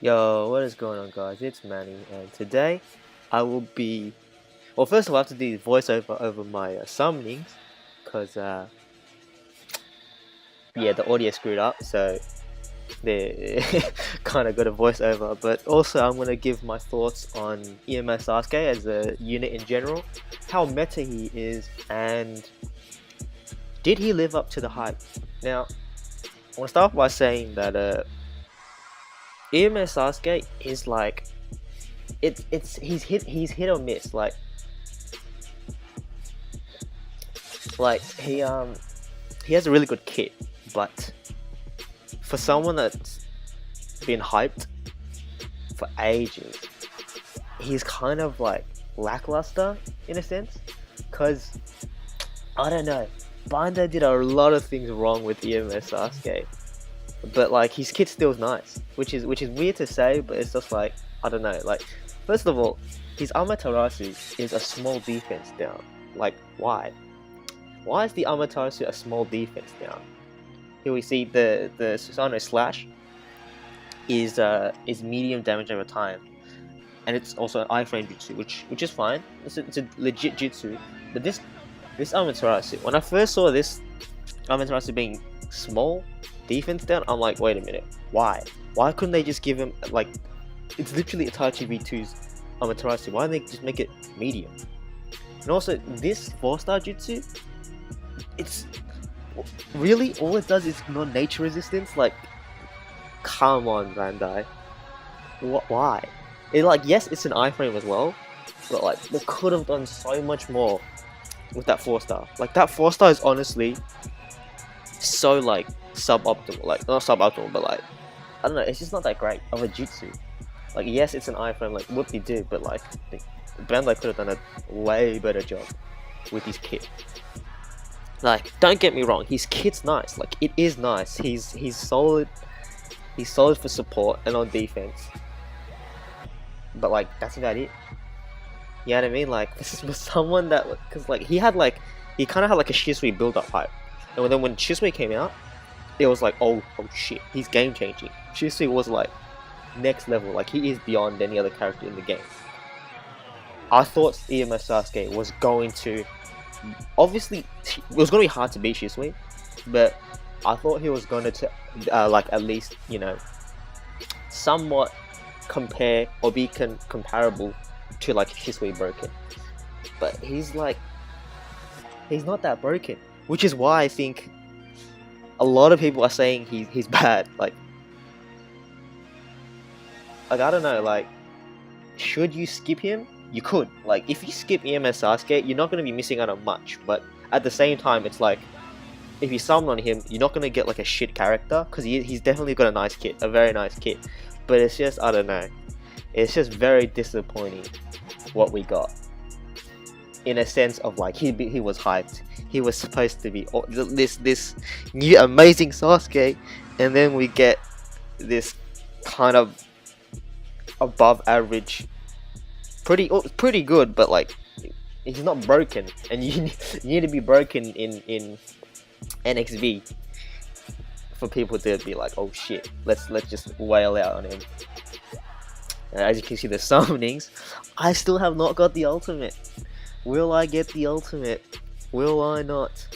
Yo, what is going on, guys? It's Manny, and today I will be. Well, first of all, I have to do the voiceover over my summonings, because yeah, the audio screwed up, so they kind of got a voiceover. But also, I'm gonna give my thoughts on EMS Sasuke as a unit in general, how meta he is, and did he live up to the hype? Now, I want to start by saying that EMS Sasuke is like he's hit or miss. Like he has a really good kit, but for someone that's been hyped for ages, he's kind of like lackluster in a sense, because I don't know, Bandai did a lot of things wrong with EMS Sasuke, but like his kit still is nice, which is weird to say, but it's just like, I don't know, like, first of all, his Amaterasu is a small defense down. Like, why is the Amaterasu a small defense down? Here we see the Susanoo slash is medium damage over time, and it's also an iframe jutsu, which is fine. It's a legit jutsu. But this Amaterasu, when I first saw this Amaterasu being small defense down, I'm like, wait a minute, why? Why couldn't they just give him, like, it's literally Itachi V2's Amaterasu. Why didn't they just make it medium? And also, this 4-star jutsu, it's really all it does is ignore nature resistance. Like, come on, Bandai. Why? It, like, yes, it's an iframe as well, but like they could have done so much more with that 4-star. Like, that 4-star is honestly so like suboptimal. Like, not suboptimal, but like, I don't know. It's just not that great of a jutsu. Like, yes, it's an iframe, like whoop-de-doo, but like Bandai could have done a way better job with his kit. Like, don't get me wrong, his kit's nice. Like, it is nice. He's solid. He's solid for support and on defense. But like, that's about it. You know what I mean? Like, this was someone that, because like he kind of had like a Shisui build-up hype, and then when Shisui came out, it was like, oh shit, he's game changing. Shisui was like next level. Like, he is beyond any other character in the game. I thought EMS Sasuke was going to, obviously, it was going to be hard to beat Shisui, but I thought he was going to like, at least, you know, somewhat compare or be comparable to like Shisui broken. But he's like, he's not that broken, which is why I think a lot of people are saying he's bad. Like I don't know, like, should you skip him? You could. Like, if you skip EMS Sasuke, you're not going to be missing out on much, but at the same time, it's like, if you summon on him, you're not going to get like a shit character, because he's definitely got a nice kit, a very nice kit, but it's just, I don't know, it's just very disappointing what we got, in a sense of like, he was hyped, he was supposed to be this new amazing Sasuke, and then we get this kind of above average, pretty good, but like, he's not broken, and you need to be broken in NXV for people to be like, oh shit, let's just wail out on him. And as you can see, the summonings, I still have not got the ultimate. Will I get the ultimate? Will I not?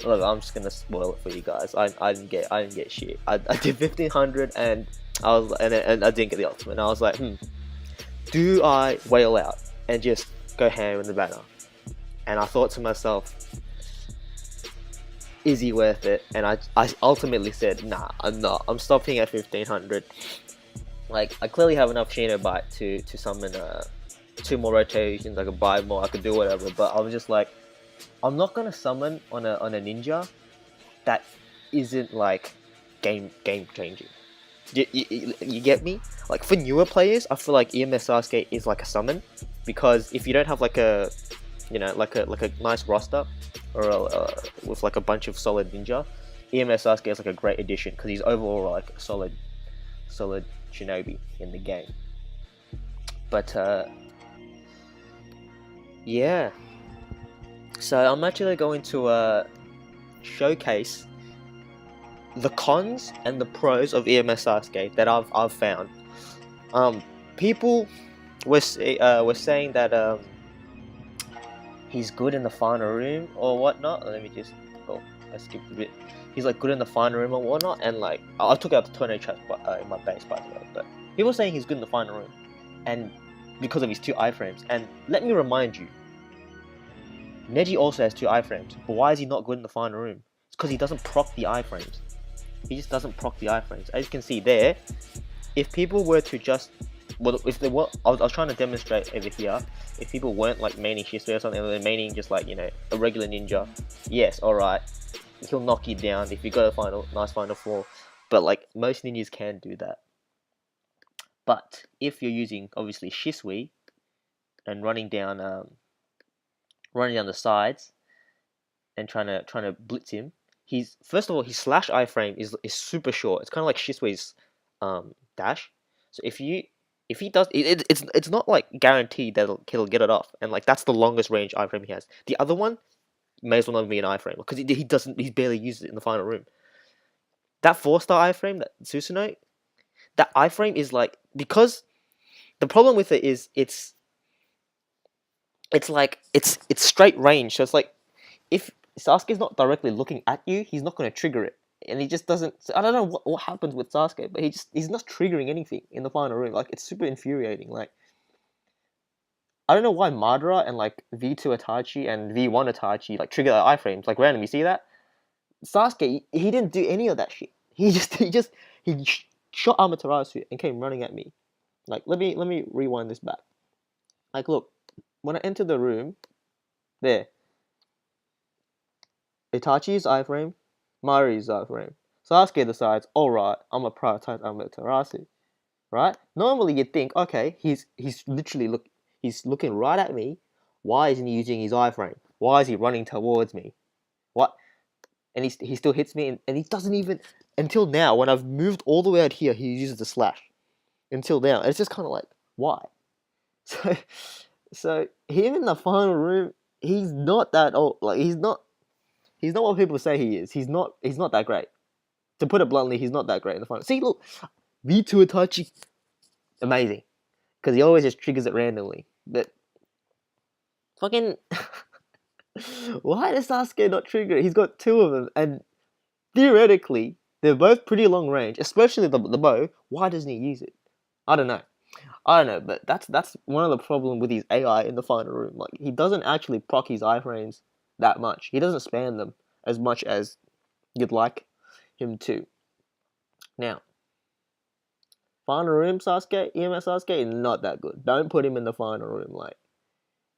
Look, I'm just gonna spoil it for you guys. I didn't get shit. I did 1500 and and I didn't get the ultimate. And I was like, do I wail out and just go ham in the banner? And I thought to myself, is he worth it? And I ultimately said, nah, I'm not. I'm stopping at 1500. Like, I clearly have enough Shinobite to summon 2 more rotations. I could buy more, I could do whatever, but I was just like, I'm not gonna summon on a ninja that isn't like game changing. You get me? Like, for newer players, I feel like EMS Sasuke is like a summon, because if you don't have like a, you know, like a nice roster, or with like a bunch of solid ninja, EMS Sasuke is like a great addition, because he's overall like a solid shinobi in the game. But yeah, so I'm actually going to showcase the cons and the pros of EMS Sasuke that I've found. People were saying that he's good in the final room or whatnot. Let me just I skipped a bit. He's like good in the final room or whatnot, and like I took out the tornado trap in my base, by the way. But people were saying he's good in the final room, and because of his 2 iframes. And let me remind you, Neji also has 2 iframes, but why is he not good in the final room? It's because he doesn't proc the iframes. He just doesn't proc the iframes. As you can see there, if people were to just, well, if they were, I was trying to demonstrate over here, if people weren't like maining Shisui or something, they're maining just like, you know, a regular ninja, yes, alright, he'll knock you down if you got a nice final 4, but like, most ninjas can do that. But if you're using, obviously, Shisui, and running down the sides, and trying to blitz him, he's, first of all, his slash iframe is super short. It's kind of like Shisui's dash. So if he does, it's not like guaranteed that he'll get it off, and like that's the longest range iframe he has. The other one may as well not be an iframe because he barely uses it in the final room. That 4-star iframe, that Susanoo, that iframe is like, because the problem with it is it's straight range. So it's like, if Sasuke's not directly looking at you, he's not going to trigger it. And he just doesn't. I don't know what happens with Sasuke, but he's not triggering anything in the final room. Like, it's super infuriating. Like, I don't know why Madara and like V2 Itachi and V1 Itachi like trigger their iframes like random. You see that? Sasuke, he didn't do any of that shit. He shot Amaterasu and came running at me. Like, let me rewind this back. Like, look, when I enter the room, there, Itachi's iframe, Mari's iframe. Sasuke decides, alright, I'm gonna prioritize Amaterasu. Right? Normally you'd think, okay, he's literally he's looking right at me. Why isn't he using his iframe? Why is he running towards me? What? And he still hits me, and he doesn't even, until now, when I've moved all the way out here, he uses the slash. Until now. It's just kind of like, why? So him in the final room, he's not that old. Like, he's not what people say he is. He's not that great. To put it bluntly, he's not that great in the final. See, look, V2 Itachi, amazing, because he always just triggers it randomly. But fucking, why does Sasuke not trigger it? He's got 2 of them, and theoretically, they're both pretty long range, especially the bow. Why doesn't he use it? I don't know, but that's one of the problems with his AI in the final room. Like, he doesn't actually proc his iframes that much. He doesn't span them as much as you'd like him to. Now, final room Sasuke, EMS Sasuke, not that good. Don't put him in the final room. Like,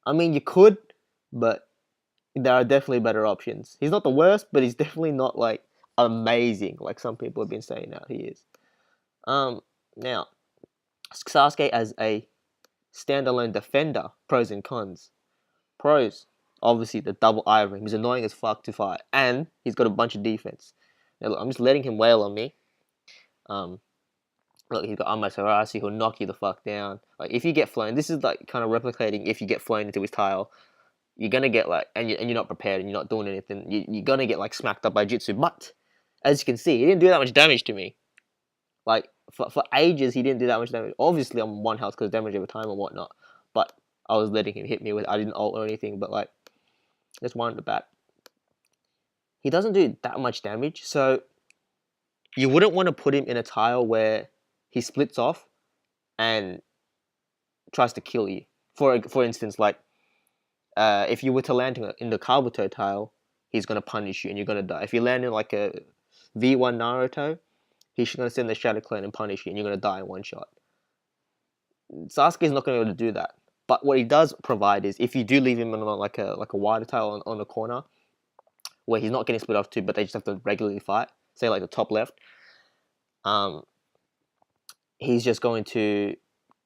I mean, you could, but there are definitely better options. He's not the worst, but he's definitely not like amazing, like some people have been saying now he is. Now, Sasuke as a standalone defender, pros and cons. Pros, obviously the double iframe. He's annoying as fuck to fight, and he's got a bunch of defense. Now look, I'm just letting him wail on me. Look, he's got Amaterasu, who'll knock you the fuck down. Like, if you get flown, this is like kind of replicating if you get flown into his tile, you're gonna get like, and you're not prepared and you're not doing anything, you're gonna get like smacked up by Jutsu. But as you can see, he didn't do that much damage to me. Like, for ages, he didn't do that much damage. Obviously, I'm 1 health because damage over time and whatnot. But I was letting him hit me with, I didn't ult or anything, but like, let's wind it back. He doesn't do that much damage, so you wouldn't want to put him in a tile where he splits off and tries to kill you. For instance, like, if you were to land in the Kabuto tile, he's going to punish you and you're going to die. If you land in like a V1 Naruto, he's going to send the Shadow Clone and punish you and you're going to die in 1 shot. Sasuke's not going to be able to do that. But what he does provide is, if you do leave him on like a wider tile on the corner, where he's not getting split off too, but they just have to regularly fight, say like the top left, he's just going to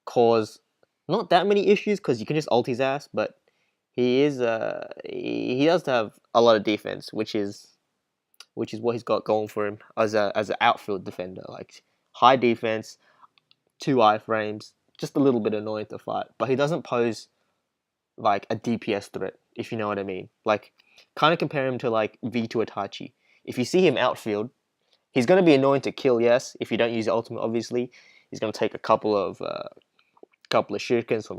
cause not that many issues because you can just ult his ass, but he does have a lot of defense, which is what he's got going for him as an outfield defender. Like, high defense, 2 iframes, just a little bit annoying to fight, but he doesn't pose like a DPS threat, if you know what I mean. Like, kind of compare him to like V2 Itachi. If you see him outfield, He's gonna be annoying to kill, yes. If you don't use the ultimate, obviously, he's gonna take a couple of shurikens from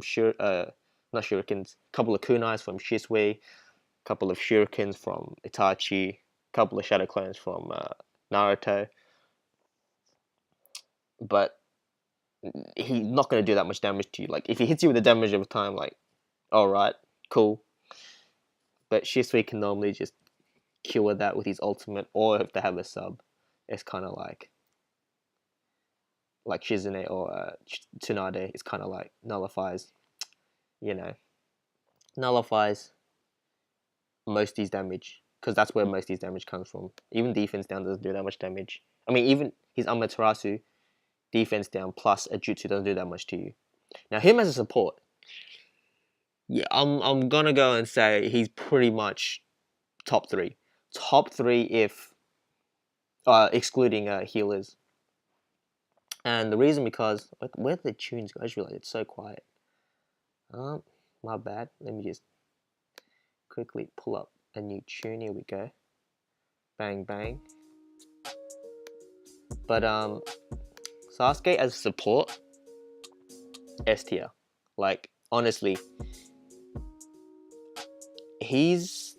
not shurikens, couple of kunais from Shisui, couple of shurikens from Itachi, couple of shadow clones from Naruto. But he's not gonna do that much damage to you. Like if he hits you with the damage over time, like, all right, cool. But Shisui can normally just cure that with his ultimate, or if they have a sub, it's kind of like Shizune or Tsunade. It's kind of like nullifies, nullifies most of his damage, because that's where most of his damage comes from. Even defense down doesn't do that much damage. I mean, even his Amaterasu defense down plus a jutsu doesn't do that much to you. Now him as a support, yeah, I'm gonna go and say he's pretty much top three if excluding healers. And the reason because where the tunes go, I just realized it's so quiet. My bad. Let me just quickly pull up a new tune. Here we go. Bang bang. But Sasuke as support, S tier. Like honestly, his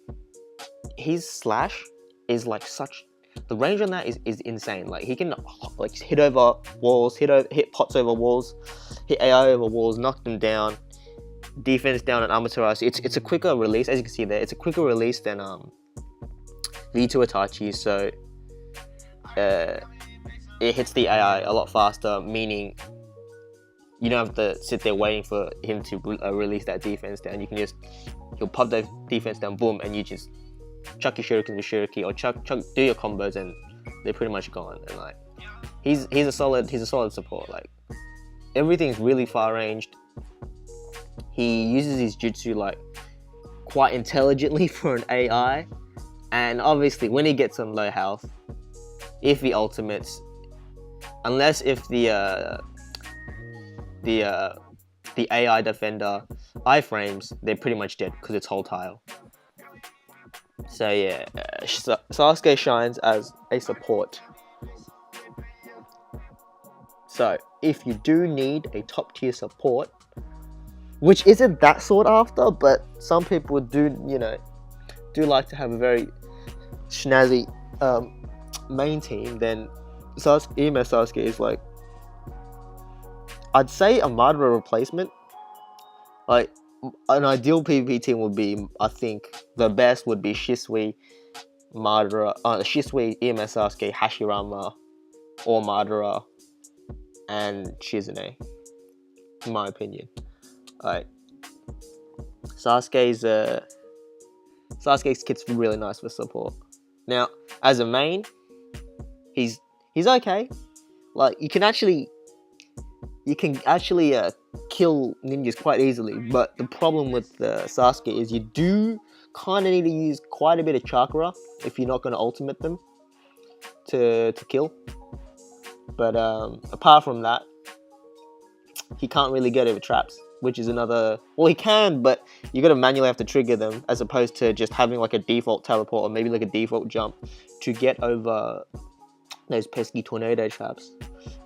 slash is like such. The range on that is insane. Like he can like hit over walls, hit pots over walls, hit AI over walls, knock them down, defense down on Amaterasu. It's a quicker release, as you can see there. It's a quicker release than V2 Itachi, so it hits the AI a lot faster, meaning you don't have to sit there waiting for him to release that defense down. You can just he'll pop that defense down, boom, and you just chuck your shuriken with shuriki, or chuck do your combos, and they're pretty much gone. And like he's a solid support. Like everything's really far ranged. He uses his jutsu like quite intelligently for an AI, and obviously when he gets some low health, if he ultimates, unless if the AI defender iframes, they're pretty much dead because it's whole tile. So yeah, Sasuke shines as a support. So if you do need a top tier support, which isn't that sought after, but some people do like to have a very snazzy main team, then EMS Sasuke is like, I'd say a Madara replacement. Like an ideal PvP team would be, I think the best would be Shisui, Madara, Shisui, EMS Sasuke, Hashirama, or Madara, and Shizune, in my opinion. Alright, Sasuke's kit's really nice for support. Now, as a main, he's okay. Like you can actually kill ninjas quite easily, but the problem with Sasuke is you do kind of need to use quite a bit of chakra if you're not going to ultimate them to kill. But apart from that, he can't really get over traps, which is another. Well, he can, but you got to manually have to trigger them, as opposed to just having like a default teleport or maybe like a default jump to get over those pesky tornado traps.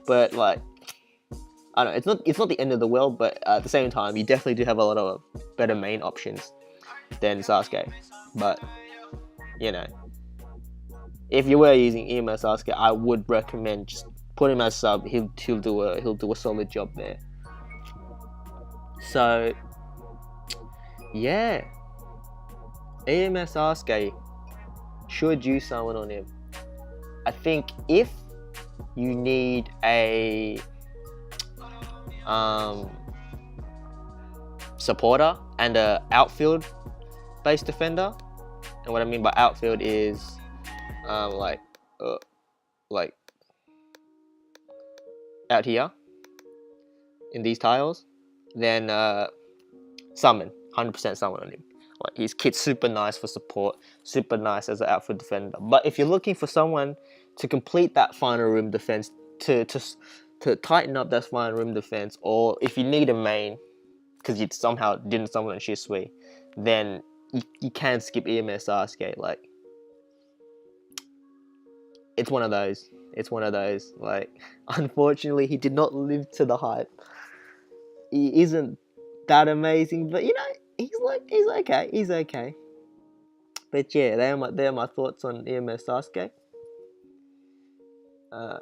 But like, I don't know, it's not the end of the world, but at the same time, you definitely do have a lot of better main options than Sasuke. But if you were using EMS Sasuke, I would recommend just put him as sub. He'll do a solid job there. So yeah, EMS Sasuke, should use someone on him. I think if you need a supporter and a outfield based defender, and what I mean by outfield is like out here in these tiles, then summon 100% summon on him. Like his kit's super nice for support, super nice as an outfield defender. But if you're looking for someone to complete that final room defense, to tighten up that final room defense, or if you need a main because you somehow didn't summon on Shisui, then you can skip EMS Sasuke. Like it's one of those. It's one of those, like, unfortunately, he did not live to the hype. He isn't that amazing, but you know, he's okay. He's okay. But yeah, they're my thoughts on EMS Sasuke. Uh,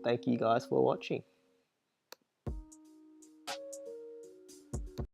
Thank you guys for watching.